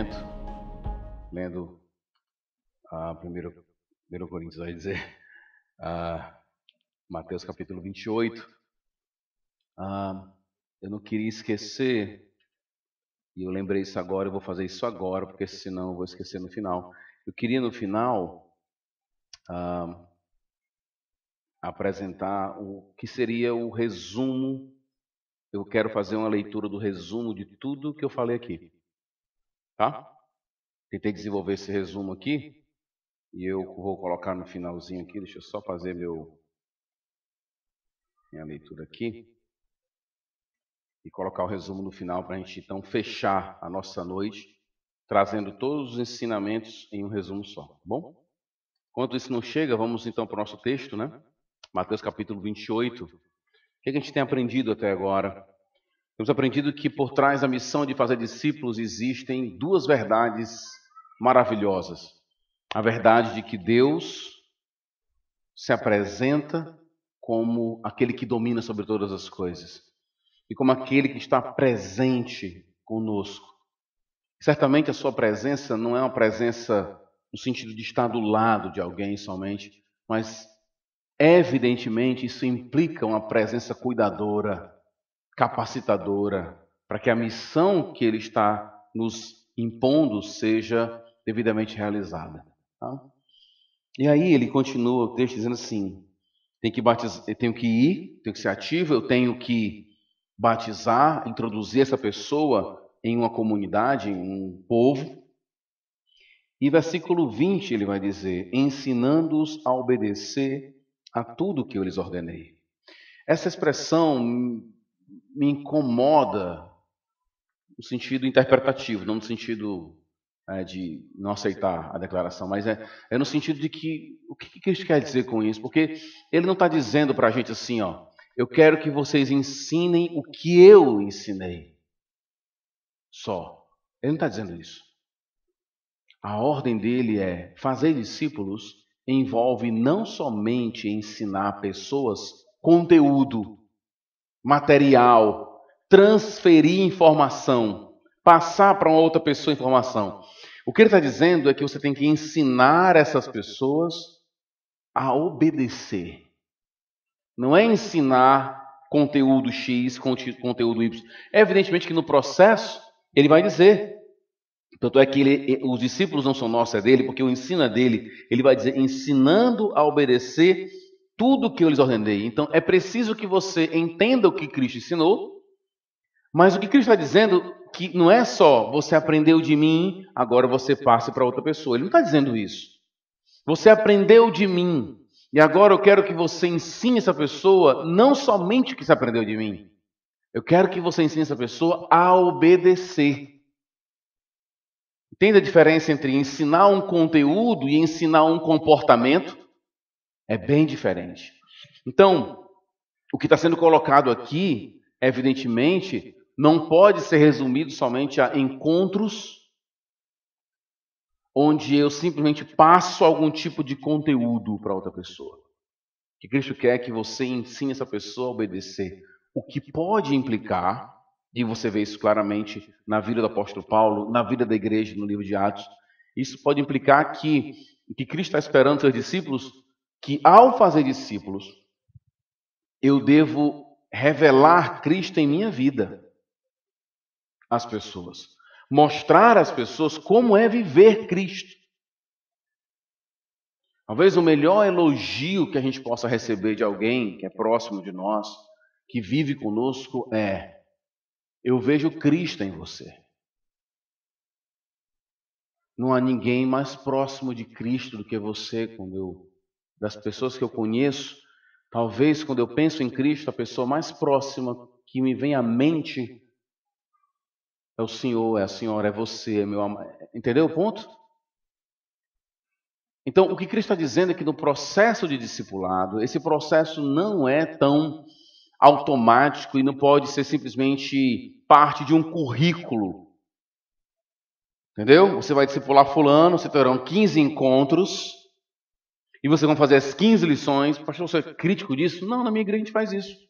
momento, lendo a 1 Coríntios, vai dizer, Mateus capítulo 28, eu não queria esquecer, e eu lembrei isso agora, eu vou fazer isso agora, porque senão eu vou esquecer no final. Eu queria no final apresentar o que seria o resumo. Eu quero fazer uma leitura do resumo de tudo que eu falei aqui, tá? Tentei desenvolver esse resumo aqui, e eu vou colocar no finalzinho aqui, deixa eu só fazer minha leitura aqui, e colocar o resumo no final para a gente então fechar a nossa noite, trazendo todos os ensinamentos em um resumo só, tá bom? Enquanto isso não chega, vamos então para o nosso texto, né? Mateus capítulo 28. O que a gente tem aprendido até agora? Temos aprendido que por trás da missão de fazer discípulos existem duas verdades maravilhosas. A verdade de que Deus se apresenta como aquele que domina sobre todas as coisas e como aquele que está presente conosco. Certamente a sua presença não é uma presença no sentido de estar do lado de alguém somente, mas evidentemente isso implica uma presença cuidadora, capacitadora, para que a missão que Ele está nos impondo seja devidamente realizada. Tá? E aí ele continua o texto dizendo assim: eu tenho que ir, tenho que ser ativo, eu tenho que batizar, introduzir essa pessoa em uma comunidade, em um povo. E versículo 20 ele vai dizer: ensinando-os a obedecer a tudo que eu lhes ordenei. Essa expressão me incomoda no sentido interpretativo, não no sentido de não aceitar a declaração, mas é no sentido de que, o que Cristo quer dizer com isso? Porque Ele não está dizendo para a gente assim, eu quero que vocês ensinem o que eu ensinei, só. Ele não está dizendo isso. A ordem dele é: fazer discípulos envolve não somente ensinar pessoas conteúdo, material, transferir informação, passar para uma outra pessoa informação. O que ele está dizendo é que você tem que ensinar essas pessoas a obedecer. Não é ensinar conteúdo X, conteúdo Y. É evidentemente que no processo ele vai dizer. Tanto é que os discípulos não são nossos, é dele, porque o ensino é dele. Ele vai dizer, ensinando a obedecer tudo o que eu lhes ordenei. Então é preciso que você entenda o que Cristo ensinou, mas o que Cristo está dizendo que não é só você aprendeu de mim, agora você passe para outra pessoa. Ele não está dizendo isso. Você aprendeu de mim, e agora eu quero que você ensine essa pessoa não somente o que você aprendeu de mim. Eu quero que você ensine essa pessoa a obedecer. Entende a diferença entre ensinar um conteúdo e ensinar um comportamento? É bem diferente. Então, o que está sendo colocado aqui, evidentemente, não pode ser resumido somente a encontros onde eu simplesmente passo algum tipo de conteúdo para outra pessoa. O que Cristo quer é que você ensine essa pessoa a obedecer. O que pode implicar, e você vê isso claramente na vida do apóstolo Paulo, na vida da igreja, no livro de Atos, isso pode implicar que Cristo está esperando seus discípulos, que ao fazer discípulos, eu devo revelar Cristo em minha vida às pessoas. Mostrar às pessoas como é viver Cristo. Talvez o melhor elogio que a gente possa receber de alguém que é próximo de nós, que vive conosco, é: eu vejo Cristo em você. Não há ninguém mais próximo de Cristo do que você. Das pessoas que eu conheço, talvez quando eu penso em Cristo, a pessoa mais próxima que me vem à mente é o Senhor, é a Senhora, é você, é meu amado. Entendeu o ponto? Então, o que Cristo está dizendo é que no processo de discipulado, esse processo não é tão automático e não pode ser simplesmente parte de um currículo. Entendeu? Você vai discipular fulano, você terão 15 encontros e vocês vão fazer as 15 lições. Pastor, você é crítico disso? Não, na minha igreja a gente faz isso.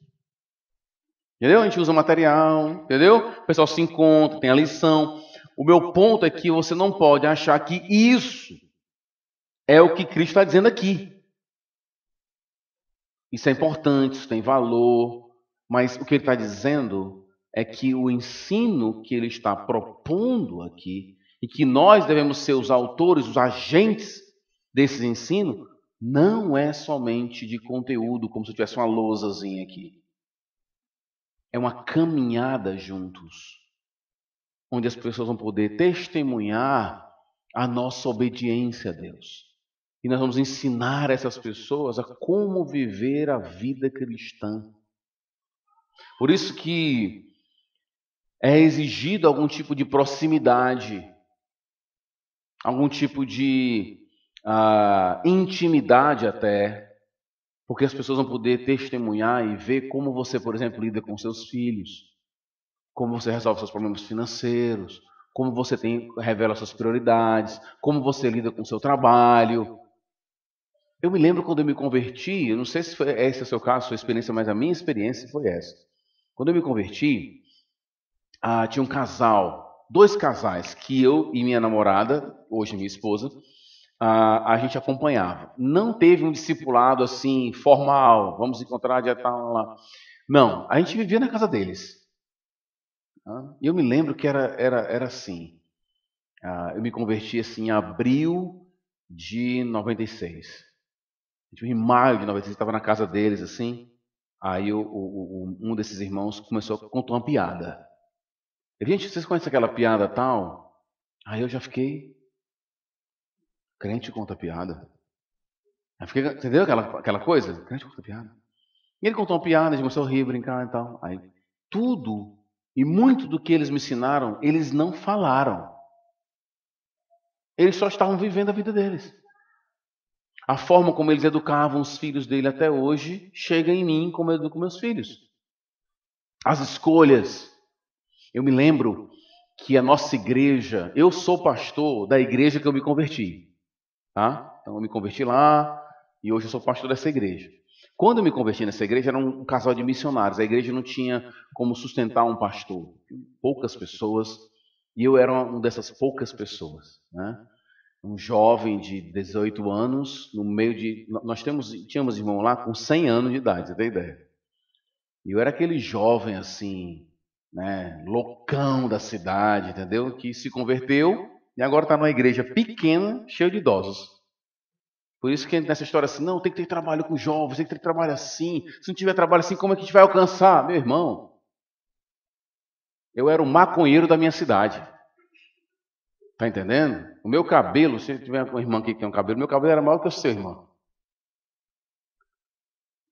Entendeu? A gente usa material, entendeu? O pessoal se encontra, tem a lição. O meu ponto é que você não pode achar que isso é o que Cristo está dizendo aqui. Isso é importante, isso tem valor, mas o que ele está dizendo é que o ensino que ele está propondo aqui, e que nós devemos ser os autores, os agentes desse ensino, não é somente de conteúdo, como se tivesse uma lousazinha aqui. É uma caminhada juntos, onde as pessoas vão poder testemunhar a nossa obediência a Deus. E nós vamos ensinar essas pessoas a como viver a vida cristã. Por isso que é exigido algum tipo de proximidade, algum tipo de intimidade até, porque as pessoas vão poder testemunhar e ver como você, por exemplo, lida com seus filhos, como você resolve seus problemas financeiros, como você revela suas prioridades, como você lida com o seu trabalho. Eu me lembro quando eu me converti, eu não sei se esse é o seu caso, sua experiência, mas a minha experiência foi essa. Quando eu me converti, tinha um casal, 2 casais, que eu e minha namorada, hoje minha esposa, a gente acompanhava. Não teve um discipulado assim, formal, vamos encontrar dia tal lá. Não, a gente vivia na casa deles. E eu me lembro que era assim. Eu me converti assim em abril de 96. Em maio de 96, estava na casa deles, assim. Aí um desses irmãos começou a contar uma piada. Gente, vocês conhecem aquela piada tal? Aí eu já fiquei... Crente conta piada. Aí fiquei, entendeu aquela coisa? Crente conta piada. E ele contou uma piada, a gente começou a rir, brincar e tal. Aí tudo e muito do que eles me ensinaram, eles não falaram. Eles só estavam vivendo a vida deles. A forma como eles educavam os filhos dele até hoje chega em mim como eu educo meus filhos. As escolhas. Eu me lembro que a nossa igreja, eu sou pastor da igreja que eu me converti. Tá? Então eu me converti lá e hoje eu sou pastor dessa igreja. Quando eu me converti nessa igreja, era um casal de missionários. A igreja não tinha como sustentar um pastor. Poucas pessoas. E eu era uma dessas poucas pessoas, né? Um jovem de 18 anos, no meio de... Nós tínhamos irmão lá com 100 anos de idade, você tem ideia? E eu era aquele jovem assim, né, loucão da cidade, entendeu? Que se converteu e agora está numa igreja pequena, cheia de idosos. Por isso que nessa história assim, não, tem que ter trabalho com jovens, tem que ter trabalho assim. Se não tiver trabalho assim, como é que a gente vai alcançar? Meu irmão, eu era o maconheiro da minha cidade. Tá entendendo? O meu cabelo, se tiver uma irmã aqui que tem um cabelo, meu cabelo era maior que o seu, irmão.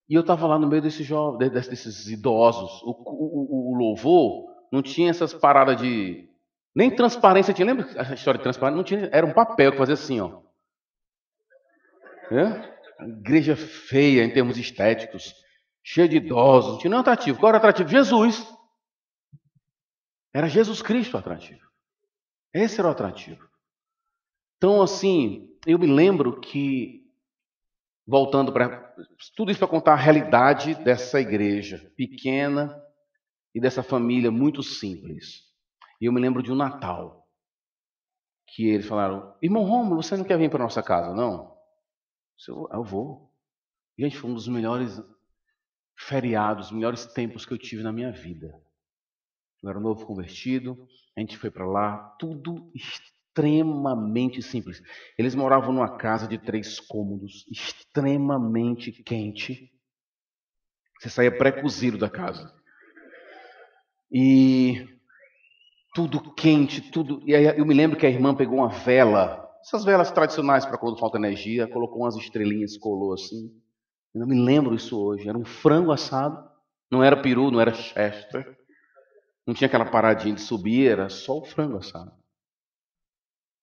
E eu estava lá no meio desses jovens, desses idosos. O louvor não tinha essas paradas de... Nem transparência tinha. Lembra a história de transparência? Não tinha, era um papel que fazia assim, ó. Igreja feia em termos estéticos, cheia de idosos, não tinha nenhum atrativo. Qual era o atrativo? Jesus. Era Jesus Cristo o atrativo. Esse era o atrativo. Então, assim, eu me lembro que, voltando para... Tudo isso para contar a realidade dessa igreja pequena e dessa família muito simples. E eu me lembro de um Natal, que eles falaram, irmão Rômulo, você não quer vir para nossa casa, não? Eu vou. Gente, foi um dos melhores feriados, melhores tempos que eu tive na minha vida. Eu era novo convertido, a gente foi para lá, tudo extremamente simples. Eles moravam numa casa de 3 cômodos, extremamente quente. Você saía pré-cozido da casa. E tudo quente, tudo. E aí eu me lembro que a irmã pegou uma vela, essas velas tradicionais para quando falta energia, colocou umas estrelinhas, colou assim. Eu não me lembro isso hoje. Era um frango assado, não era peru, não era chester. Não tinha aquela paradinha de subir, era só o frango assado.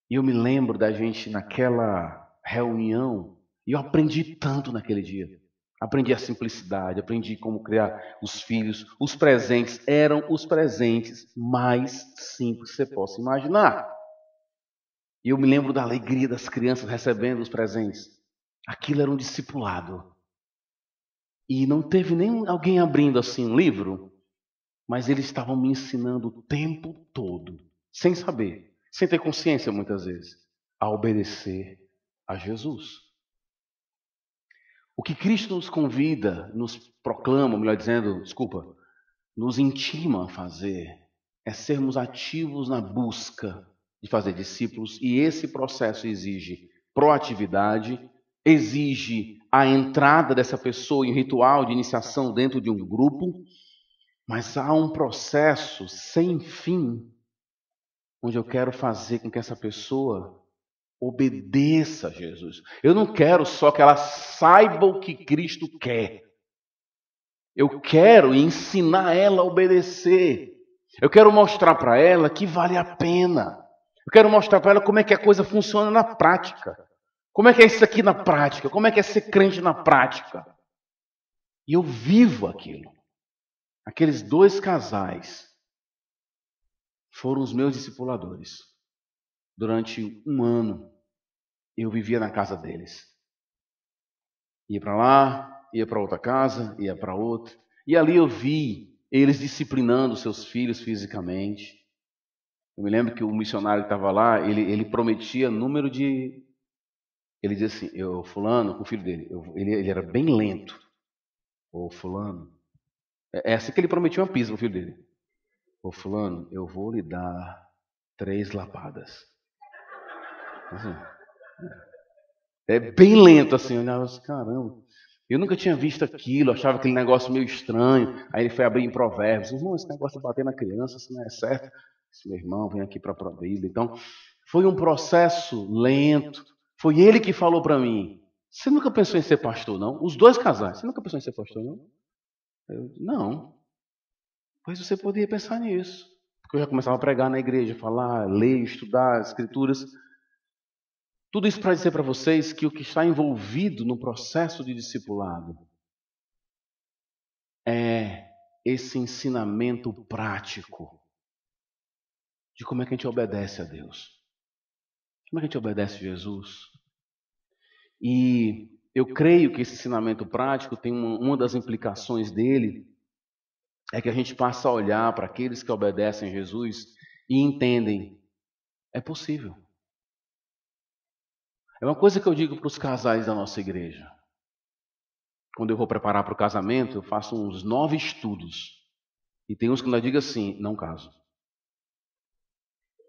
E eu me lembro da gente naquela reunião, e eu aprendi tanto naquele dia. Aprendi a simplicidade, aprendi como criar os filhos. Os presentes eram os presentes mais simples que você possa imaginar. E eu me lembro da alegria das crianças recebendo os presentes. Aquilo era um discipulado. E não teve nem alguém abrindo assim um livro, mas eles estavam me ensinando o tempo todo, sem saber. sem ter consciência muitas vezes, a obedecer a Jesus. O que Cristo nos convida, nos proclama, melhor dizendo, nos intima a fazer, é sermos ativos na busca de fazer discípulos, e esse processo exige proatividade, exige a entrada dessa pessoa em um ritual de iniciação dentro de um grupo, mas há um processo sem fim, onde eu quero fazer com que essa pessoa obedeça a Jesus. Eu não quero só que ela saiba o que Cristo quer. Eu quero ensinar ela a obedecer. Eu quero mostrar para ela que vale a pena. Eu quero mostrar para ela como é que a coisa funciona na prática. Como é que é isso aqui na prática? Como é que é ser crente na prática? E eu vivo aquilo. Aqueles 2 casais foram os meus discipuladores. Durante 1 ano, eu vivia na casa deles. Ia para lá, ia para outra casa, ia para outra. E ali eu vi eles disciplinando seus filhos fisicamente. Eu me lembro que o missionário que estava lá, ele prometia número de... Ele dizia assim, fulano, o filho dele, ele era bem lento. Ô fulano, é assim que ele prometia uma pizza pro filho dele. Ô fulano, eu vou lhe dar 3 lapadas. Assim, é bem lento assim, eu olhava assim, caramba. Eu nunca tinha visto aquilo, achava aquele negócio meio estranho. Aí ele foi abrir em Provérbios. Irmão, esse negócio de bater na criança, isso não é certo. Esse meu irmão vem aqui para a Bíblia. Então, foi um processo lento. Foi ele que falou para mim, você nunca pensou em ser pastor, não? Os 2 casais, você nunca pensou em ser pastor, não? Eu, não. Pois você poderia pensar nisso. Porque eu já começava a pregar na igreja, falar, ler, estudar as escrituras. Tudo isso para dizer para vocês que o que está envolvido no processo de discipulado é esse ensinamento prático de como é que a gente obedece a Deus. Como é que a gente obedece a Jesus? E eu creio que esse ensinamento prático tem uma das implicações dele é que a gente passa a olhar para aqueles que obedecem a Jesus e entendem, é possível. É uma coisa que eu digo para os casais da nossa igreja. Quando eu vou preparar para o casamento, eu faço uns 9 estudos. E tem uns que ainda digam assim, não caso.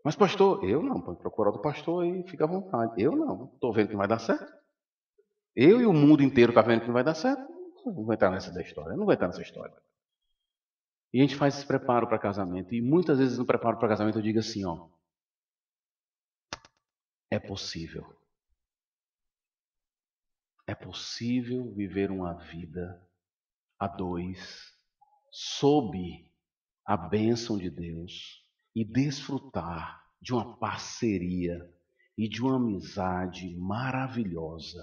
Mas pastor, eu não, pode procurar outro pastor e fica à vontade. Eu não, estou vendo que não vai dar certo. Eu e o mundo inteiro está vendo que não vai dar certo. Não vai entrar nessa história, não vai entrar nessa história. E a gente faz esse preparo para casamento. E muitas vezes no preparo para casamento eu digo assim, ó, é possível. É possível viver uma vida a 2, sob a bênção de Deus e desfrutar de uma parceria e de uma amizade maravilhosa,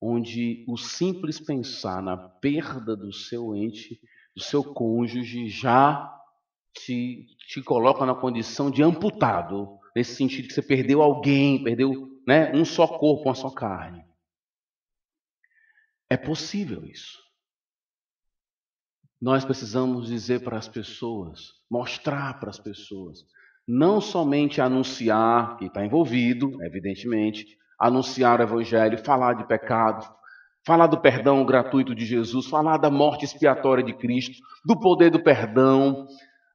onde o simples pensar na perda do seu ente, do seu cônjuge, já te coloca na condição de amputado, nesse sentido que você perdeu alguém, perdeu, né, um só corpo, uma só carne. É possível isso. Nós precisamos dizer para as pessoas, mostrar para as pessoas, não somente anunciar que está envolvido, evidentemente, anunciar o evangelho, falar de pecado, falar do perdão gratuito de Jesus, falar da morte expiatória de Cristo, do poder do perdão,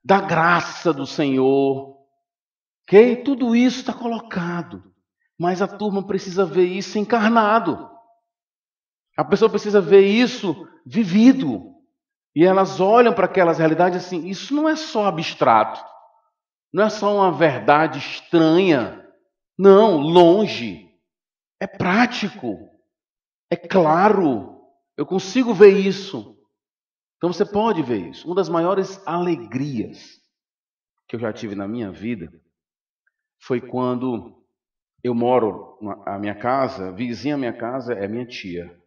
da graça do Senhor. Ok? Tudo isso está colocado, mas a turma precisa ver isso encarnado. A pessoa precisa ver isso vivido. E elas olham para aquelas realidades assim, isso não é só abstrato, não é só uma verdade estranha, não, longe, é prático, é claro, eu consigo ver isso. Então você pode ver isso. Uma das maiores alegrias que eu já tive na minha vida foi quando eu moro, a minha casa, vizinha à minha casa é minha tia,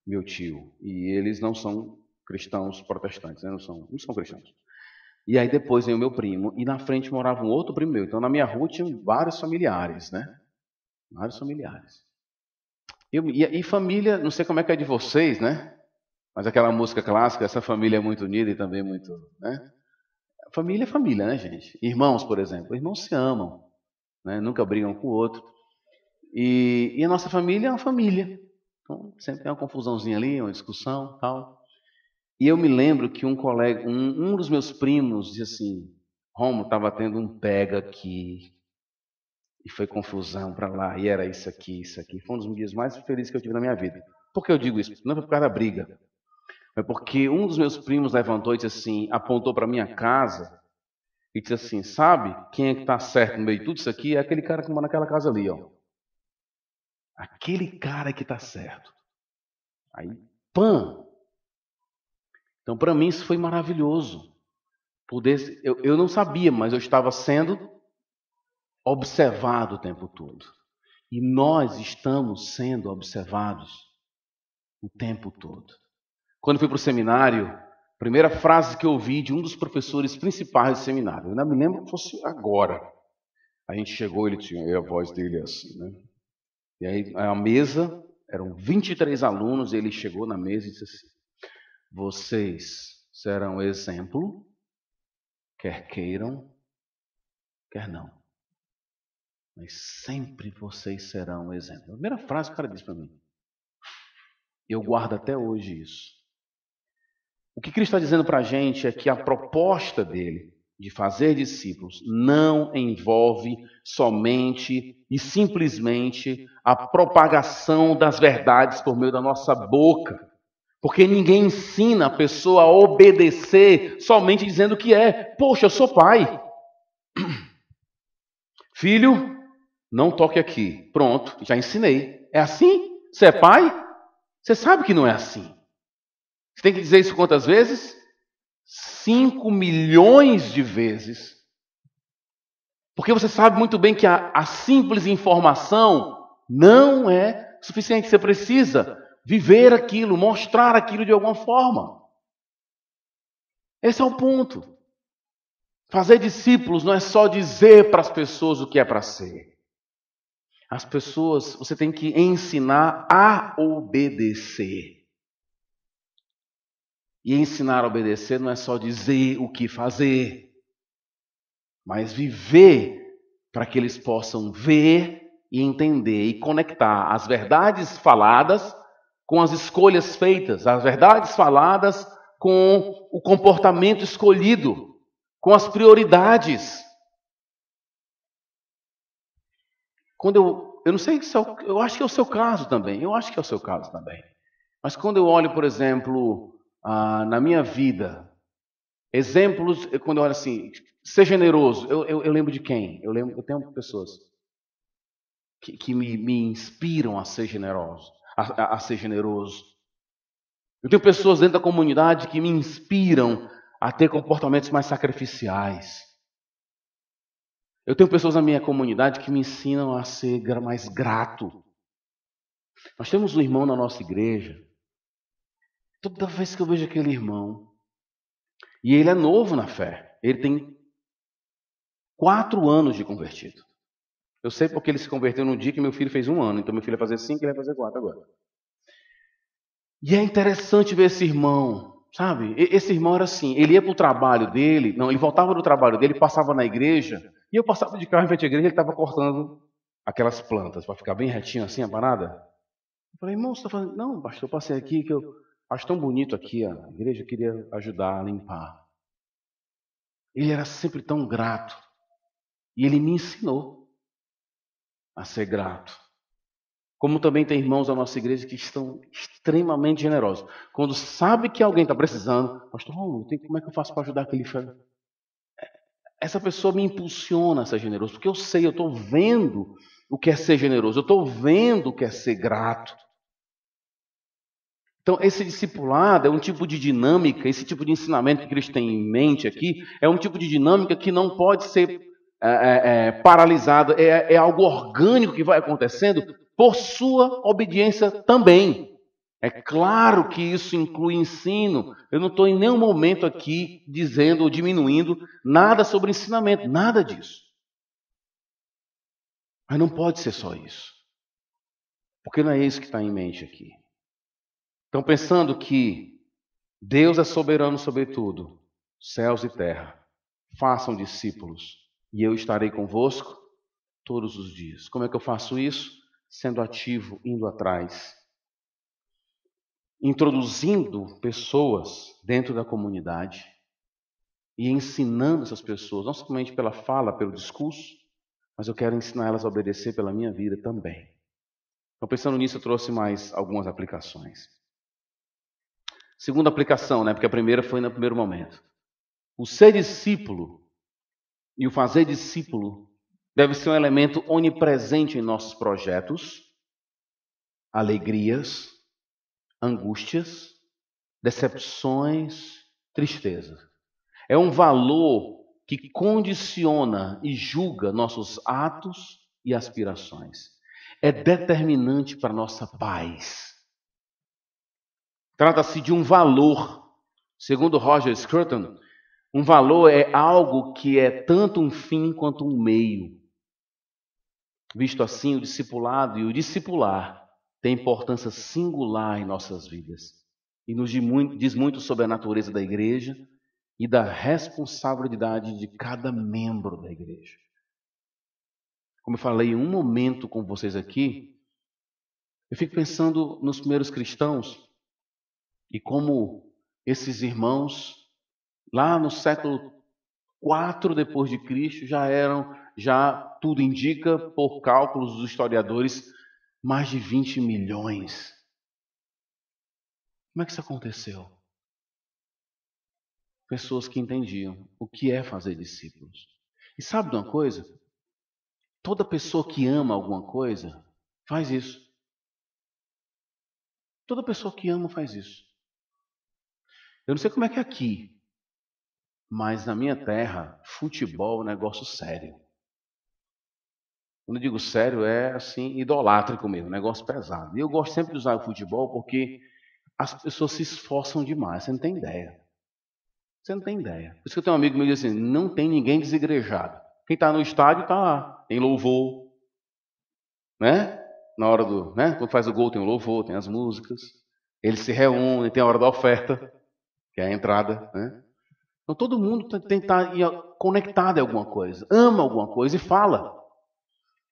meu tio, e eles não são cristãos protestantes, né? não são cristãos. E aí depois veio o meu primo, e na frente morava um outro primo meu. Então na minha rua tinha vários familiares, né? Vários familiares. E família, não sei como é que é de vocês, né? Mas aquela música clássica, essa família é muito unida e também muito, né? família é família, né, gente? Irmãos, por exemplo. Irmãos se amam, né? Nunca brigam com o outro. E a nossa família é uma família. Então, sempre tem uma confusãozinha ali, uma discussão, tal. E eu me lembro que um colega, um dos meus primos, disse assim: Romo, estava tendo um pega aqui. E foi confusão para lá, e era isso aqui, isso aqui. Foi um dos dias mais felizes que eu tive na minha vida. Por que eu digo isso? Não é por causa da briga. É porque um dos meus primos levantou e disse assim, apontou para minha casa e disse assim: sabe quem é que está certo no meio de tudo isso aqui? É aquele cara que mora naquela casa ali, ó. Aquele cara que está certo. Aí, pã! Então, para mim, isso foi maravilhoso. Eu não sabia, mas eu estava sendo observado o tempo todo. E nós estamos sendo observados o tempo todo. Quando fui para o seminário, a primeira frase que eu ouvi de um dos professores principais do seminário, eu ainda me lembro que fosse agora. A gente chegou, ele tinha a voz dele assim, né? E aí a mesa, eram 23 alunos, e ele chegou na mesa e disse assim: vocês serão exemplo, quer queiram, quer não. Mas sempre vocês serão exemplo. A primeira frase que o cara disse para mim. Eu guardo até hoje isso. O que Cristo está dizendo para a gente é que a proposta dele de fazer discípulos não envolve somente e simplesmente a propagação das verdades por meio da nossa boca. Porque ninguém ensina a pessoa a obedecer somente dizendo que é. Poxa, eu sou pai. Filho, não toque aqui. Pronto, já ensinei. É assim? Você é pai? Você sabe que não é assim. Você tem que dizer isso quantas vezes? 5 milhões de vezes. Porque você sabe muito bem que a simples informação não é suficiente. Você precisa viver aquilo, mostrar aquilo de alguma forma. Esse é o ponto. Fazer discípulos não é só dizer para as pessoas o que é para ser. As pessoas, você tem que ensinar a obedecer. E ensinar a obedecer não é só dizer o que fazer, mas viver para que eles possam ver e entender e conectar as verdades faladas com as escolhas feitas, as verdades faladas com o comportamento escolhido, com as prioridades. Quando eu não sei se eu acho que é o seu caso também, mas quando eu olho, por exemplo, na minha vida, exemplos, quando eu olho assim, ser generoso, eu lembro de quem? Eu tenho pessoas que me inspiram a ser generoso, a ser generoso. Eu tenho pessoas dentro da comunidade que me inspiram a ter comportamentos mais sacrificiais. Eu tenho pessoas na minha comunidade que me ensinam a ser mais grato. Nós temos um irmão na nossa igreja. Toda vez que eu vejo aquele irmão, e ele é novo na fé, ele tem 4 anos de convertido. Eu sei porque ele se converteu no dia que meu filho fez 1 ano. Então meu filho vai fazer 5 e ele vai fazer 4 agora. E é interessante ver esse irmão, sabe? Esse irmão era assim, ele ia para o trabalho dele, ele voltava do trabalho dele, passava na igreja, e eu passava de carro em frente à igreja, ele estava cortando aquelas plantas, para ficar bem retinho assim a parada. Eu falei, irmão, você está fazendo? Não, pastor, eu passei aqui, que eu acho tão bonito aqui a igreja, eu queria ajudar a limpar. Ele era sempre tão grato. E ele me ensinou a ser grato. Como também tem irmãos da nossa igreja que estão extremamente generosos. Quando sabe que alguém está precisando, pastor, como é que eu faço para ajudar aquele filho? Essa pessoa me impulsiona a ser generoso, porque eu sei, eu estou vendo o que é ser generoso, eu estou vendo o que é ser grato. Então, esse discipulado é um tipo de dinâmica, esse tipo de ensinamento que Cristo tem em mente aqui, é um tipo de dinâmica que não pode ser paralisado, é algo orgânico que vai acontecendo por sua obediência também. É claro que isso inclui ensino. Eu não estou em nenhum momento aqui dizendo ou diminuindo nada sobre ensinamento, nada disso. Mas não pode ser só isso. Porque não é isso que está em mente aqui. Estão pensando que Deus é soberano sobre tudo, céus e terra. façam discípulos, e eu estarei convosco todos os dias. Como é que eu faço isso? Sendo ativo, indo atrás, introduzindo pessoas dentro da comunidade e ensinando essas pessoas, não somente pela fala, pelo discurso, mas eu quero ensinar elas a obedecer pela minha vida também. Então, pensando nisso, eu trouxe mais algumas aplicações. Segunda aplicação, porque a primeira foi no primeiro momento. O ser discípulo e o fazer discípulo deve ser um elemento onipresente em nossos projetos, alegrias, angústias, decepções, tristezas. É um valor que condiciona e julga nossos atos e aspirações. É determinante para nossa paz. Trata-se de um valor. Segundo Roger Scruton, um valor é algo que é tanto um fim quanto um meio. Visto assim, o discipulado e o discipular têm importância singular em nossas vidas. E nos diz muito sobre a natureza da igreja e da responsabilidade de cada membro da igreja. Como eu falei um momento com vocês aqui, eu fico pensando nos primeiros cristãos e como esses irmãos, lá no século 4 depois de Cristo, já tudo indica, por cálculos dos historiadores, mais de 20 milhões. Como é que isso aconteceu? Pessoas que entendiam o que é fazer discípulos. E sabe de uma coisa? Toda pessoa que ama alguma coisa faz isso. Toda pessoa que ama faz isso. Eu não sei como é que é aqui, mas na minha terra, futebol é um negócio sério. Quando eu digo sério, é assim, idolátrico mesmo, um negócio pesado. E eu gosto sempre de usar o futebol porque as pessoas se esforçam demais, você não tem ideia. Você não tem ideia. Por isso que eu tenho um amigo meu que diz assim, não tem ninguém desigrejado. Quem está no estádio está lá, tem louvor, né? Na hora do, quando faz o gol tem o louvor, tem as músicas. Eles se reúnem, tem a hora da oferta, que é a entrada, né? Então todo mundo tem que estar conectado em alguma coisa, ama alguma coisa e fala.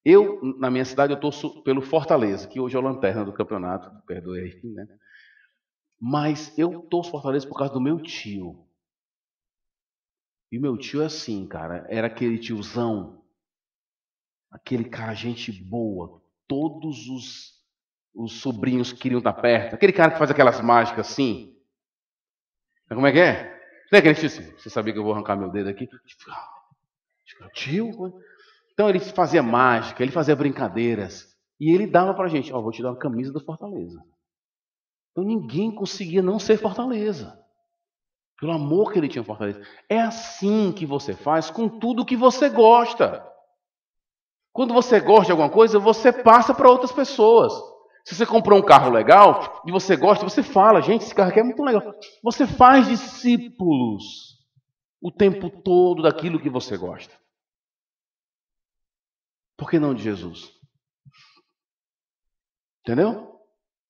Eu, na minha cidade, eu torço pelo Fortaleza, que hoje é o lanterna do campeonato, perdoe aí, né? Mas eu torço Fortaleza por causa do meu tio. E meu tio é assim, cara, era aquele tiozão, aquele cara, gente boa, todos os sobrinhos queriam estar perto, aquele cara que faz aquelas mágicas assim. Como é que é? Não é aquele tio assim, você sabia que eu vou arrancar meu dedo aqui? Tio? Então ele fazia mágica, ele fazia brincadeiras, e ele dava pra gente, vou te dar uma camisa do Fortaleza. Então ninguém conseguia não ser Fortaleza. Pelo amor que ele tinha Fortaleza. É assim que você faz com tudo que você gosta. Quando você gosta de alguma coisa, você passa para outras pessoas. Se você comprou um carro legal e você gosta, você fala, gente, esse carro aqui é muito legal. Você faz discípulos o tempo todo daquilo que você gosta. Por que não de Jesus? Entendeu?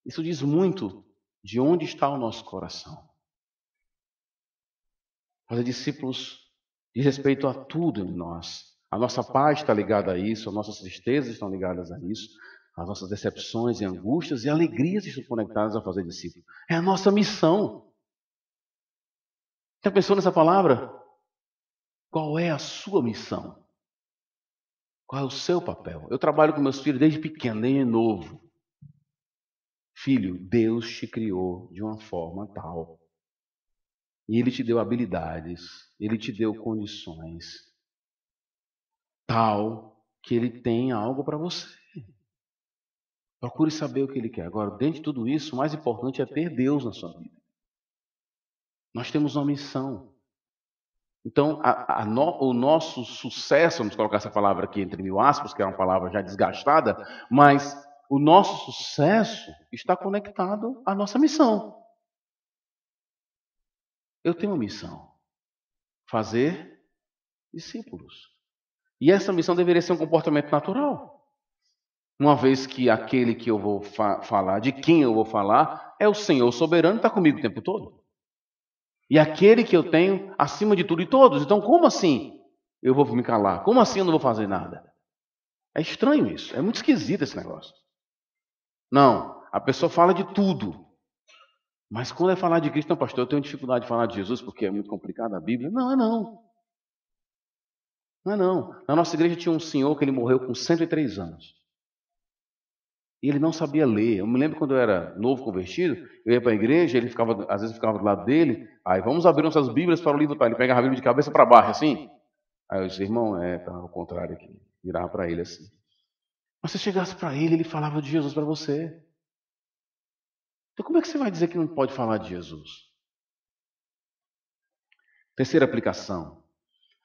Isso diz muito de onde está o nosso coração. Fazer discípulos diz respeito a tudo em nós. A nossa paz está ligada a isso, as nossas tristezas estão ligadas a isso, as nossas decepções e angústias e alegrias estão conectadas a fazer discípulo. É a nossa missão. Já pensou nessa palavra? Qual é a sua missão? Qual é o seu papel? Eu trabalho com meus filhos desde pequeno, desde novo. Filho, Deus te criou de uma forma tal. E Ele te deu habilidades, Ele te deu condições tal que Ele tem algo para você. Procure saber o que Ele quer. Agora, dentro de tudo isso, o mais importante é ter Deus na sua vida. Nós temos uma missão. Então, o nosso sucesso, vamos colocar essa palavra aqui entre mil aspas, que é uma palavra já desgastada, mas o nosso sucesso está conectado à nossa missão. Eu tenho uma missão: fazer discípulos. E essa missão deveria ser um comportamento natural. Uma vez que aquele que eu vou falar, de quem eu vou falar, é o Senhor soberano, está comigo o tempo todo. E aquele que eu tenho acima de tudo e todos. Então, como assim eu vou me calar? Como assim eu não vou fazer nada? É estranho isso. É muito esquisito esse negócio. Não, a pessoa fala de tudo. Mas quando é falar de Cristo, não, pastor, eu tenho dificuldade de falar de Jesus porque é muito complicado a Bíblia. Não, é não. Não é não. Na nossa igreja tinha um senhor que ele morreu com 103 anos. E ele não sabia ler. Eu me lembro quando eu era novo convertido, eu ia para a igreja, ele ficava, às vezes eu ficava do lado dele, aí vamos abrir nossas Bíblias para o livro tal. Ele pegava a Bíblia de cabeça para baixo, assim. Aí eu disse, irmão, tá ao contrário aqui. Virava para ele assim. Mas se você chegasse para ele, ele falava de Jesus para você. Então como é que você vai dizer que não pode falar de Jesus? Terceira aplicação.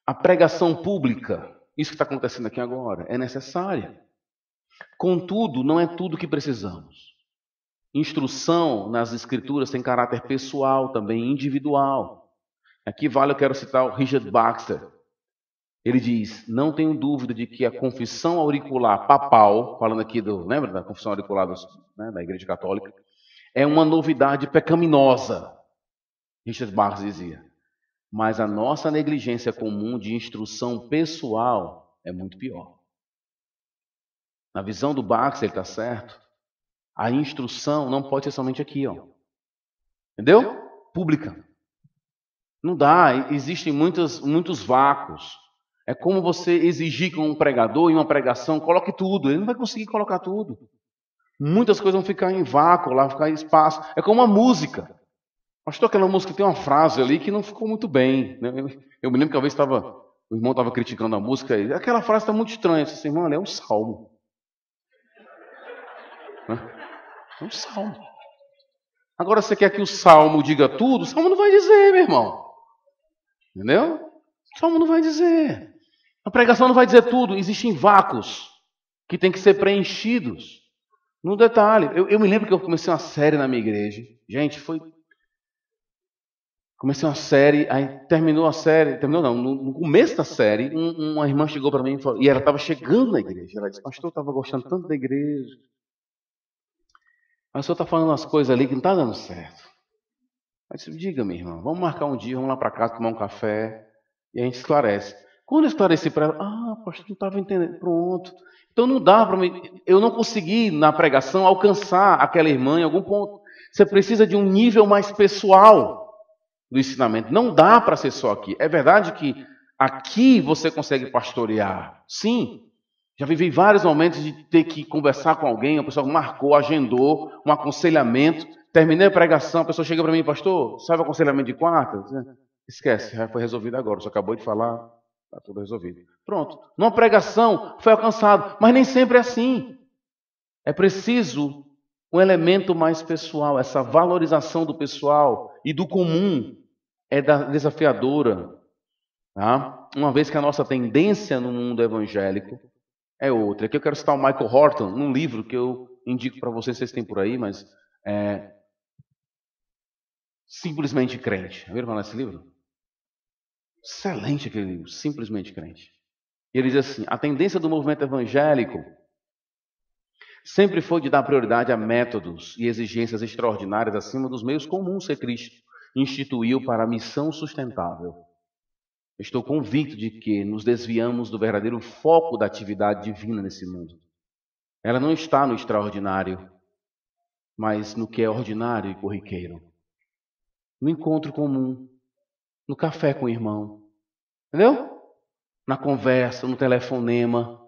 A pregação pública, isso que está acontecendo aqui agora, é necessária. Contudo, não é tudo que precisamos. Instrução nas escrituras tem caráter pessoal, também individual. Aqui vale, eu quero citar o Richard Baxter. Ele diz, não tenho dúvida de que a confissão auricular papal, falando aqui lembra da confissão auricular da Igreja Católica, é uma novidade pecaminosa, Richard Baxter dizia. Mas a nossa negligência comum de instrução pessoal é muito pior. Na visão do Baxter, ele está certo. A instrução não pode ser somente aqui, ó. Entendeu? Pública. Não dá, existem muitos vácuos. É como você exigir que um pregador, em uma pregação, coloque tudo. Ele não vai conseguir colocar tudo. Muitas coisas vão ficar em vácuo, lá vai ficar em espaço. É como uma música. Pastor, aquela música tem uma frase ali que não ficou muito bem. Né? Eu me lembro que uma vez o irmão estava criticando a música e aquela frase está muito estranha. Eu disse, irmão, é um salmo. É um salmo. Agora você quer que o salmo diga tudo? O salmo não vai dizer, meu irmão. Entendeu? O salmo não vai dizer. A pregação não vai dizer tudo. Existem vácuos que têm que ser preenchidos. No detalhe, eu me lembro que eu comecei uma série na minha igreja. Gente, comecei uma série, aí terminou a série, no começo da série, uma irmã chegou para mim e falou, e ela estava chegando na igreja. Ela disse, pastor, eu estava gostando tanto da igreja. Mas o senhor está falando umas coisas ali que não está dando certo. Aí disse, diga, minha irmã, vamos marcar um dia, vamos lá para casa tomar um café e a gente esclarece. Quando eu esclareci para ela, pastor, não estava entendendo, pronto. Então não dá para mim, eu não consegui na pregação alcançar aquela irmã em algum ponto. Você precisa de um nível mais pessoal do ensinamento. Não dá para ser só aqui. É verdade que aqui você consegue pastorear. Sim. Já vivi vários momentos de ter que conversar com alguém, a pessoa marcou, agendou um aconselhamento. Terminei a pregação, a pessoa chega para mim, pastor, sabe o aconselhamento de quarta? Esquece, já foi resolvido agora, você acabou de falar, está tudo resolvido. Pronto. Numa pregação foi alcançado, mas nem sempre é assim. É preciso um elemento mais pessoal, essa valorização do pessoal e do comum é desafiadora. Tá? Uma vez que a nossa tendência no mundo evangélico é outra. Aqui eu quero citar o Michael Horton, num livro que eu indico para vocês, vocês têm por aí, mas é Simplesmente Crente. Ouviram falar nesse livro? Excelente aquele livro, Simplesmente Crente. E ele diz assim, a tendência do movimento evangélico sempre foi de dar prioridade a métodos e exigências extraordinárias acima dos meios comuns que Cristo instituiu para a missão sustentável. Estou convicto de que nos desviamos do verdadeiro foco da atividade divina nesse mundo. Ela não está no extraordinário, mas no que é ordinário e corriqueiro. No encontro comum, no café com o irmão, entendeu? Na conversa, no telefonema,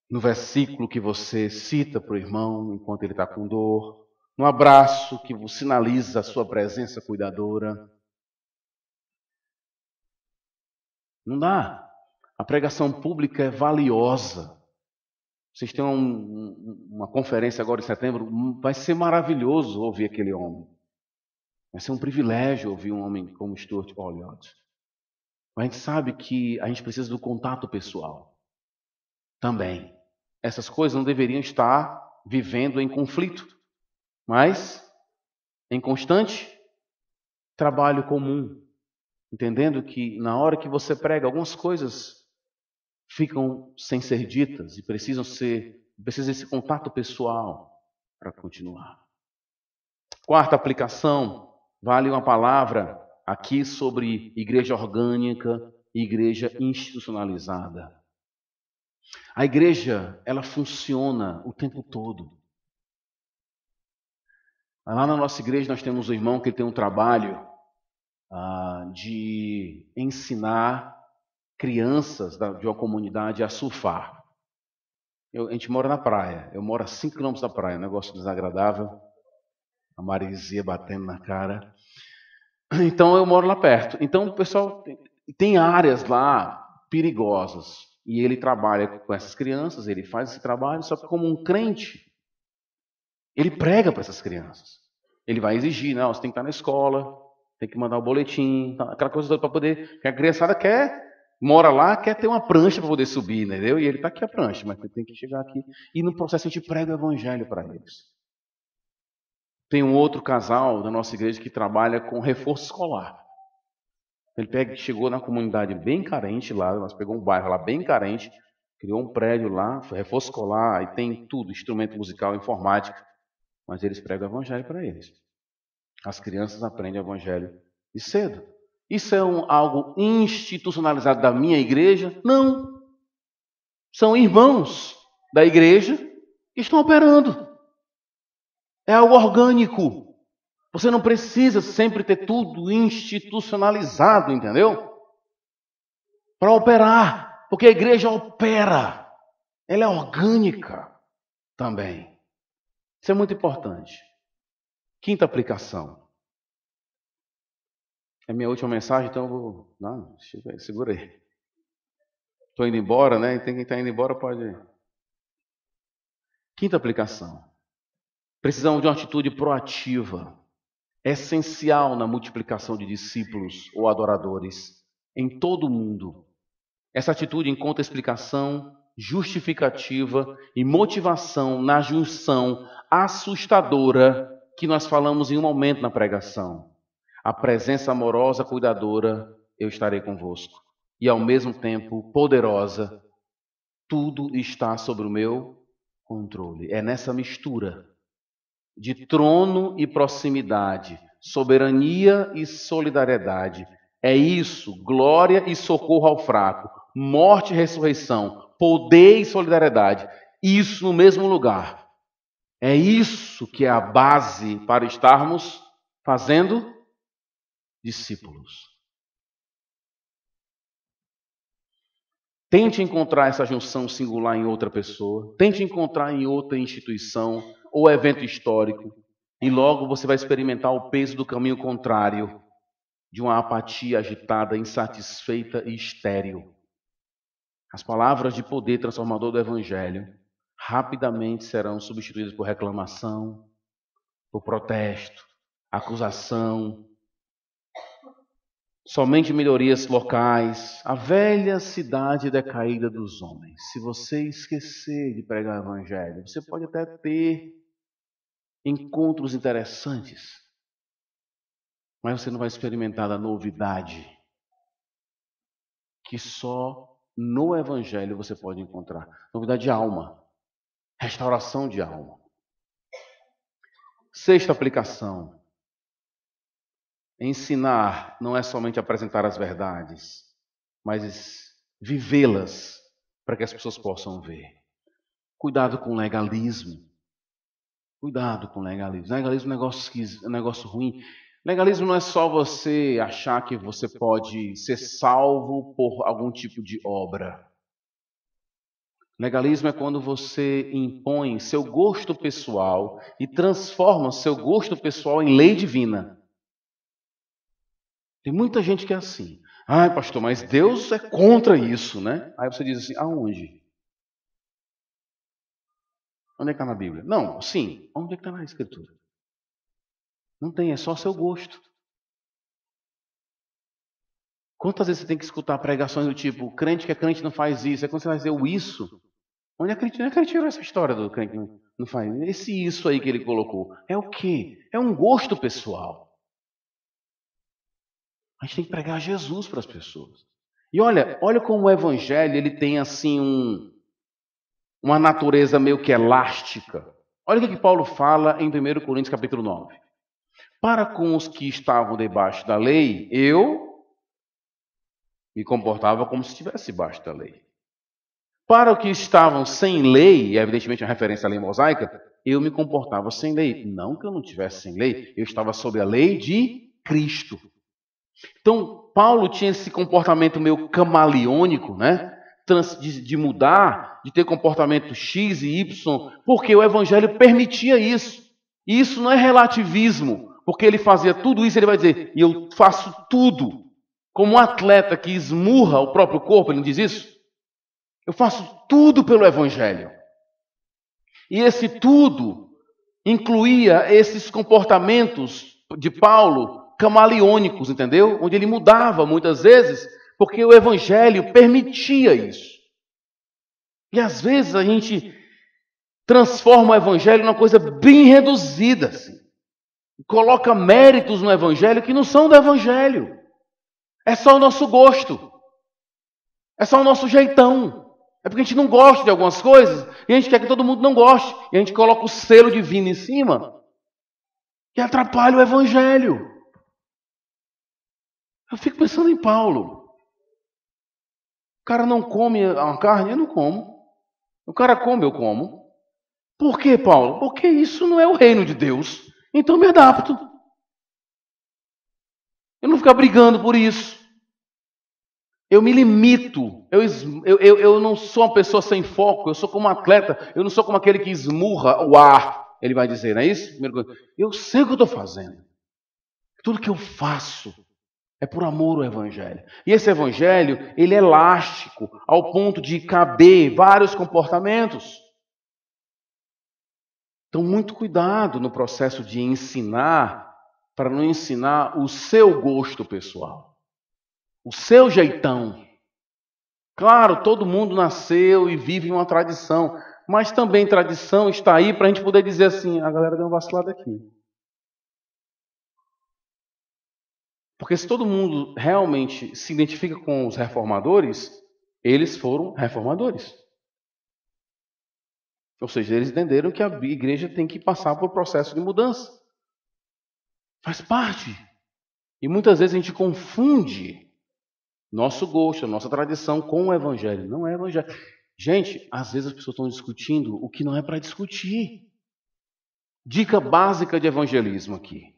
no versículo que você cita para o irmão enquanto ele está com dor, no abraço que sinaliza a sua presença cuidadora. Não dá. A pregação pública é valiosa. Vocês têm uma conferência agora em setembro, vai ser maravilhoso ouvir aquele homem. Vai ser um privilégio ouvir um homem como Stuart Olyott. Mas a gente sabe que a gente precisa do contato pessoal também. Essas coisas não deveriam estar vivendo em conflito, mas em constante trabalho comum. Entendendo que na hora que você prega, algumas coisas ficam sem ser ditas e precisa esse contato pessoal para continuar. Quarta aplicação, Vale uma palavra aqui sobre igreja orgânica e igreja institucionalizada. A igreja, ela funciona o tempo todo. Lá na nossa igreja nós temos um irmão que tem um trabalho de ensinar crianças de uma comunidade a surfar. A gente mora na praia, eu moro a 5 km da praia, um negócio desagradável, a maresia batendo na cara. Então eu moro lá perto. Então o pessoal tem áreas lá perigosas e ele trabalha com essas crianças, ele faz esse trabalho, só que como um crente, ele prega para essas crianças. Ele vai exigir, não, você tem que estar na escola, tem que mandar o boletim, aquela coisa toda para poder, que a criançada mora lá, quer ter uma prancha para poder subir, entendeu? E ele está aqui a prancha, mas tem que chegar aqui. E no processo a gente prega o evangelho para eles. Tem um outro casal da nossa igreja que trabalha com reforço escolar. Ele chegou na comunidade bem carente lá, nós pegamos um bairro lá bem carente, criou um prédio lá, reforço escolar, e tem tudo, instrumento musical, informática, mas eles pregam o evangelho para eles. As crianças aprendem o evangelho de cedo. Isso é algo institucionalizado da minha igreja? Não. São irmãos da igreja que estão operando. É algo orgânico. Você não precisa sempre ter tudo institucionalizado, entendeu? Para operar. Porque a igreja opera. Ela é orgânica também. Isso é muito importante. Quinta aplicação. É minha última mensagem, então eu vou... Não, segura aí. Estou indo embora, né? Quem está indo embora pode... Quinta aplicação. Precisamos de uma atitude proativa, essencial na multiplicação de discípulos ou adoradores em todo o mundo. Essa atitude encontra explicação, justificativa e motivação na junção assustadora que nós falamos em um momento na pregação. A presença amorosa, cuidadora, eu estarei convosco. E ao mesmo tempo poderosa, tudo está sob o meu controle. É nessa mistura de trono e proximidade, soberania e solidariedade. É isso, glória e socorro ao fraco, morte e ressurreição, poder e solidariedade. Isso no mesmo lugar. É isso que é a base para estarmos fazendo discípulos. Tente encontrar essa junção singular em outra pessoa, tente encontrar em outra instituição ou evento histórico, e logo você vai experimentar o peso do caminho contrário, de uma apatia agitada, insatisfeita e estéril. As palavras de poder transformador do Evangelho rapidamente serão substituídas por reclamação, por protesto, acusação, somente melhorias locais, a velha cidade decaída dos homens. Se você esquecer de pregar o Evangelho, você pode até ter encontros interessantes, mas você não vai experimentar a novidade que só no Evangelho você pode encontrar. Novidade de alma, restauração de alma. Sexta aplicação. Ensinar não é somente apresentar as verdades, mas vivê-las para que as pessoas possam ver. Cuidado com o legalismo. Cuidado com o legalismo. Legalismo é um negócio ruim. Legalismo não é só você achar que você pode ser salvo por algum tipo de obra. Legalismo é quando você impõe seu gosto pessoal e transforma seu gosto pessoal em lei divina. Tem muita gente que é assim. Ai, pastor, mas Deus é contra isso, né? Aí você diz assim, aonde? Onde é que está na Bíblia? Não, sim. Onde é que está na Escritura? Não tem, é só seu gosto. Quantas vezes você tem que escutar pregações do tipo, crente que é crente não faz isso. É quando você vai dizer o isso. Onde é que ele tirou essa história do crente que não faz? Esse isso aí que ele colocou. É o quê? É um gosto pessoal. A gente tem que pregar Jesus para as pessoas. E olha como o Evangelho ele tem assim uma natureza meio que elástica. Olha o que Paulo fala em 1 Coríntios capítulo 9. Para com os que estavam debaixo da lei, eu me comportava como se estivesse debaixo da lei. Para os que estavam sem lei, e evidentemente a referência à lei mosaica, eu me comportava sem lei. Não que eu não tivesse sem lei, eu estava sob a lei de Cristo. Então, Paulo tinha esse comportamento meio camaleônico, né? De mudar, de ter comportamento X e Y, porque o Evangelho permitia isso. E isso não é relativismo, porque ele fazia tudo isso, ele vai dizer, e eu faço tudo. Como um atleta que esmurra o próprio corpo, ele não diz isso? Eu faço tudo pelo Evangelho. E esse tudo incluía esses comportamentos de Paulo camaleônicos, entendeu? Onde ele mudava muitas vezes, porque o Evangelho permitia isso. E às vezes a gente transforma o Evangelho numa coisa bem reduzida, assim. Coloca méritos no Evangelho que não são do Evangelho. É só o nosso gosto. É só o nosso jeitão. É porque a gente não gosta de algumas coisas e a gente quer que todo mundo não goste. E a gente coloca o selo divino em cima que atrapalha o Evangelho. Eu fico pensando em Paulo. O cara não come a carne, eu não como. O cara come, eu como. Por quê, Paulo? Porque isso não é o reino de Deus. Então eu me adapto. Eu não fico brigando por isso. Eu me limito. Eu não sou uma pessoa sem foco. Eu sou como um atleta. Eu não sou como aquele que esmurra o ar. Ele vai dizer, não é isso? Eu sei o que eu estou fazendo. Tudo que eu faço é por amor ao Evangelho. E esse Evangelho, ele é elástico, ao ponto de caber vários comportamentos. Então, muito cuidado no processo de ensinar, para não ensinar o seu gosto pessoal, o seu jeitão. Claro, todo mundo nasceu e vive uma tradição, mas também tradição está aí para a gente poder dizer assim, a galera deu uma vacilada aqui. Porque se todo mundo realmente se identifica com os reformadores, eles foram reformadores. Ou seja, eles entenderam que a igreja tem que passar por processo de mudança. Faz parte. E muitas vezes a gente confunde nosso gosto, nossa tradição com o Evangelho. Não é Evangelho. Gente, às vezes as pessoas estão discutindo o que não é para discutir. Dica básica de evangelismo aqui.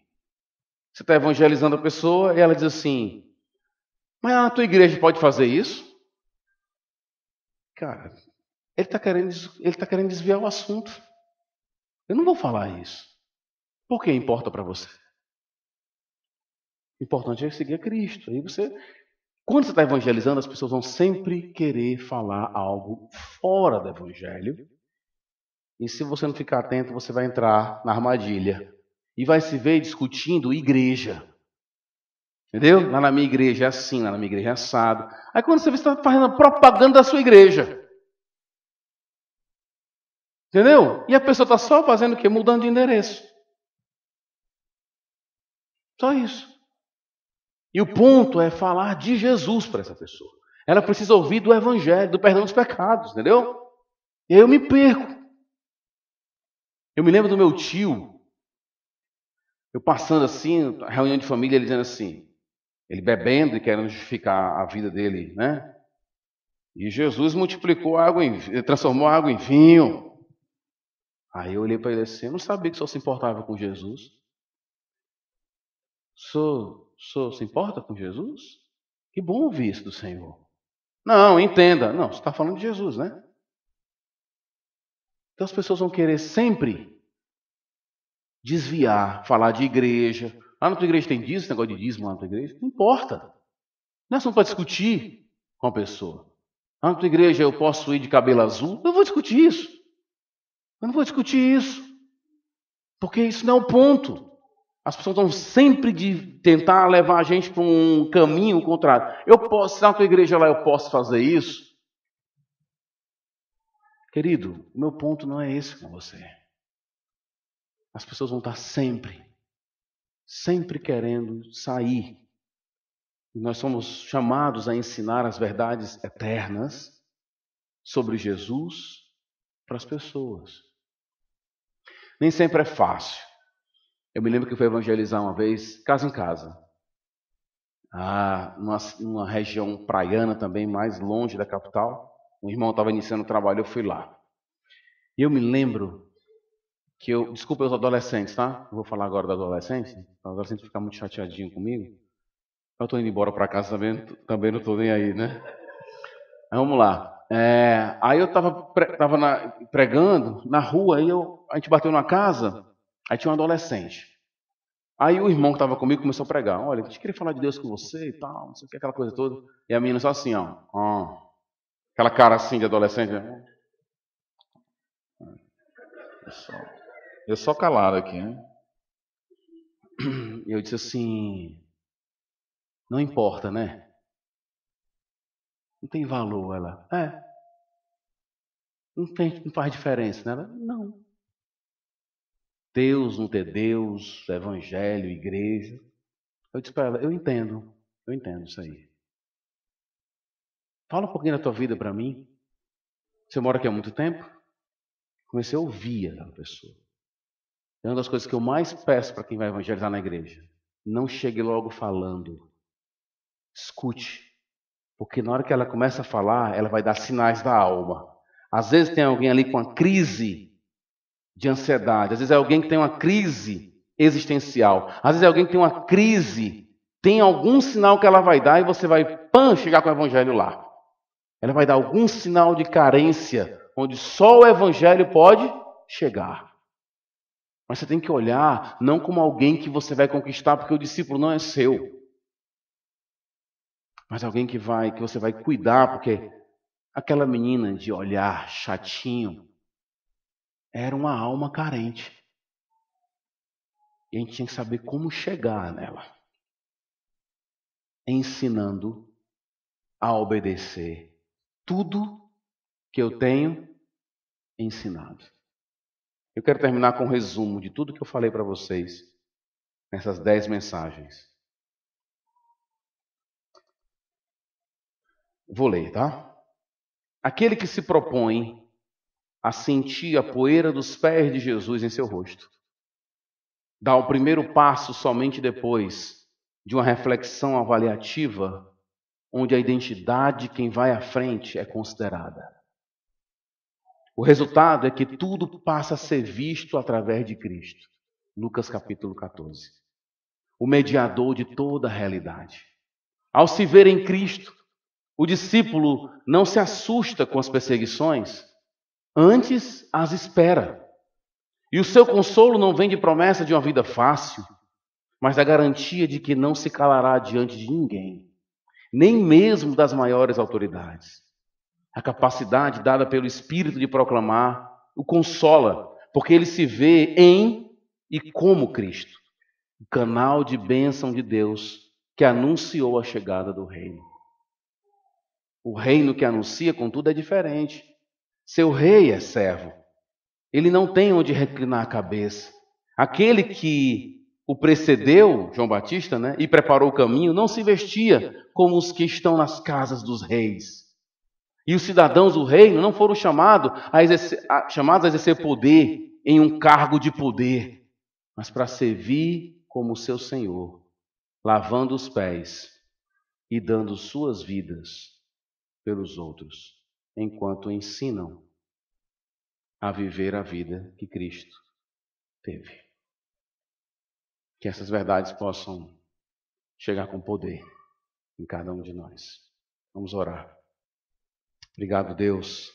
Você está evangelizando a pessoa e ela diz assim, mas a tua igreja pode fazer isso? Cara, ele está querendo desviar o assunto. Eu não vou falar isso. Por que importa para você? O importante é seguir a Cristo. Aí quando você está evangelizando, as pessoas vão sempre querer falar algo fora do evangelho. E se você não ficar atento, você vai entrar na armadilha. E vai se ver discutindo igreja. Entendeu? Lá na minha igreja é assim, lá na minha igreja é assado. Aí quando você está fazendo propaganda da sua igreja. Entendeu? E a pessoa está só fazendo o quê? Mudando de endereço. Só isso. E o ponto é falar de Jesus para essa pessoa. Ela precisa ouvir do evangelho, do perdão dos pecados, entendeu? E aí eu me perco. Eu me lembro do meu tio, eu passando assim, reunião de família, ele dizendo assim, ele bebendo e querendo justificar a vida dele, né? E Jesus multiplicou a água transformou a água em vinho. Aí eu olhei para ele assim, eu não sabia que o senhor se importava com Jesus. O senhor se importa com Jesus? Que bom ouvir isso do Senhor. Não, entenda. Não, você está falando de Jesus, né? Então as pessoas vão querer sempre desviar, falar de igreja. Lá na tua igreja tem dízimo, esse negócio de dízimo lá na tua igreja? Não importa. Não é só para discutir com a pessoa. Lá na tua igreja eu posso ir de cabelo azul? Eu vou discutir isso. Eu não vou discutir isso. Porque isso não é o ponto. As pessoas vão sempre tentar levar a gente para um caminho contrário. Se na tua igreja lá eu posso fazer isso? Querido, o meu ponto não é esse com você. As pessoas vão estar sempre querendo sair. E nós somos chamados a ensinar as verdades eternas sobre Jesus para as pessoas. Nem sempre é fácil. Eu me lembro que eu fui evangelizar uma vez, casa em casa. Numa região praiana também, mais longe da capital. O irmão estava iniciando o trabalho, eu fui lá. E eu me lembro que desculpa os adolescentes, tá? Eu vou falar agora da adolescência. O adolescente fica muito chateadinho comigo. Eu estou indo embora para casa também não estou nem aí, né? Vamos lá. Aí eu estava pregando na rua, aí a gente bateu na casa, aí tinha um adolescente. Aí o irmão que estava comigo começou a pregar. Olha, a gente queria falar de Deus com você e tal, não sei o que, aquela coisa toda. E a menina só assim, ó. Aquela cara assim de adolescente, né? Eu só calado aqui, né? E eu disse assim, não importa, né? Não tem valor. Ela, não faz diferença, né? Ela, não. Deus, não ter Deus, evangelho, igreja. Eu disse para ela, eu entendo isso aí. Fala um pouquinho da tua vida para mim. Você mora aqui há muito tempo? Comecei a ouvir aquela pessoa. É uma das coisas que eu mais peço para quem vai evangelizar na igreja. Não chegue logo falando. Escute. Porque na hora que ela começa a falar, ela vai dar sinais da alma. Às vezes tem alguém ali com uma crise de ansiedade. Às vezes é alguém que tem uma crise existencial. Às vezes é alguém que tem uma crise. Tem algum sinal que ela vai dar e você vai, chegar com o evangelho lá. Ela vai dar algum sinal de carência, onde só o evangelho pode chegar. Mas você tem que olhar não como alguém que você vai conquistar, porque o discípulo não é seu. Mas alguém que você vai cuidar, porque aquela menina de olhar chatinho era uma alma carente. E a gente tinha que saber como chegar nela. Ensinando a obedecer tudo que eu tenho ensinado. Eu quero terminar com um resumo de tudo que eu falei para vocês nessas 10 mensagens. Vou ler, tá? Aquele que se propõe a sentir a poeira dos pés de Jesus em seu rosto, dá o primeiro passo somente depois de uma reflexão avaliativa, onde a identidade de quem vai à frente é considerada. O resultado é que tudo passa a ser visto através de Cristo. Lucas capítulo 14. O mediador de toda a realidade. Ao se ver em Cristo, o discípulo não se assusta com as perseguições, antes as espera. E o seu consolo não vem de promessa de uma vida fácil, mas da garantia de que não se calará diante de ninguém, nem mesmo das maiores autoridades. A capacidade dada pelo Espírito de proclamar o consola, porque ele se vê em e como Cristo, o canal de bênção de Deus que anunciou a chegada do reino. O reino que anuncia, contudo, é diferente. Seu rei é servo. Ele não tem onde reclinar a cabeça. Aquele que o precedeu, João Batista, né, e preparou o caminho, não se vestia como os que estão nas casas dos reis. E os cidadãos do reino não foram chamados a exercer poder em um cargo de poder, mas para servir como seu Senhor, lavando os pés e dando suas vidas pelos outros, enquanto ensinam a viver a vida que Cristo teve. Que essas verdades possam chegar com poder em cada um de nós. Vamos orar. Obrigado, Deus.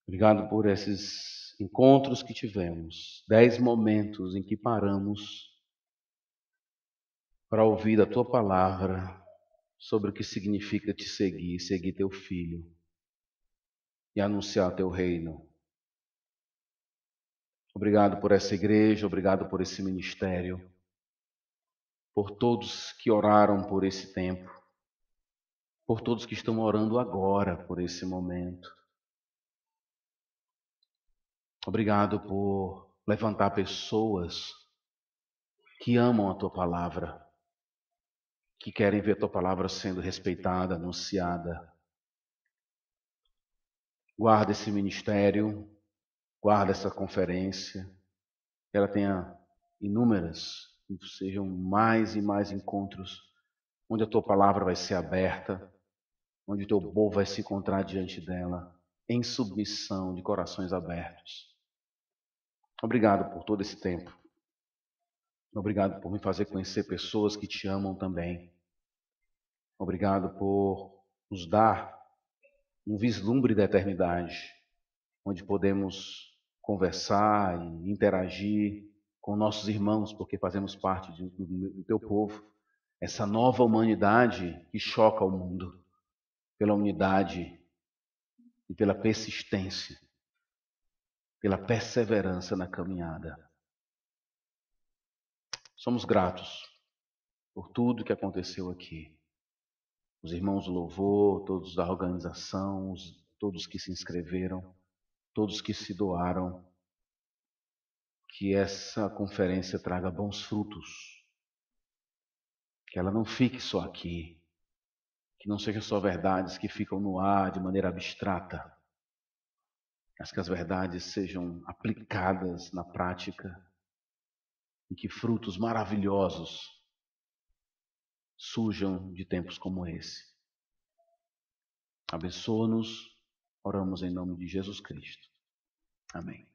Obrigado por esses encontros que tivemos. 10 momentos em que paramos para ouvir a Tua palavra sobre o que significa te seguir Teu Filho e anunciar Teu reino. Obrigado por essa igreja, obrigado por esse ministério, por todos que oraram por esse tempo, por todos que estão orando agora por esse momento. Obrigado por levantar pessoas que amam a Tua palavra, que querem ver a Tua palavra sendo respeitada, anunciada. Guarda esse ministério, guarda essa conferência, que ela tenha inúmeras, que sejam mais e mais encontros, onde a Tua palavra vai ser aberta, onde o Teu povo vai se encontrar diante dela, em submissão, de corações abertos. Obrigado por todo esse tempo. Obrigado por me fazer conhecer pessoas que Te amam também. Obrigado por nos dar um vislumbre da eternidade, onde podemos conversar e interagir com nossos irmãos, porque fazemos parte do Teu povo. Essa nova humanidade que choca o mundo pela unidade e pela persistência, pela perseverança na caminhada. Somos gratos por tudo que aconteceu aqui. Os irmãos do louvor, todos da organização, todos que se inscreveram, todos que se doaram. Que essa conferência traga bons frutos. Que ela não fique só aqui. Que não sejam só verdades que ficam no ar de maneira abstrata. Mas que as verdades sejam aplicadas na prática e que frutos maravilhosos surjam de tempos como esse. Abençoa-nos, oramos em nome de Jesus Cristo. Amém.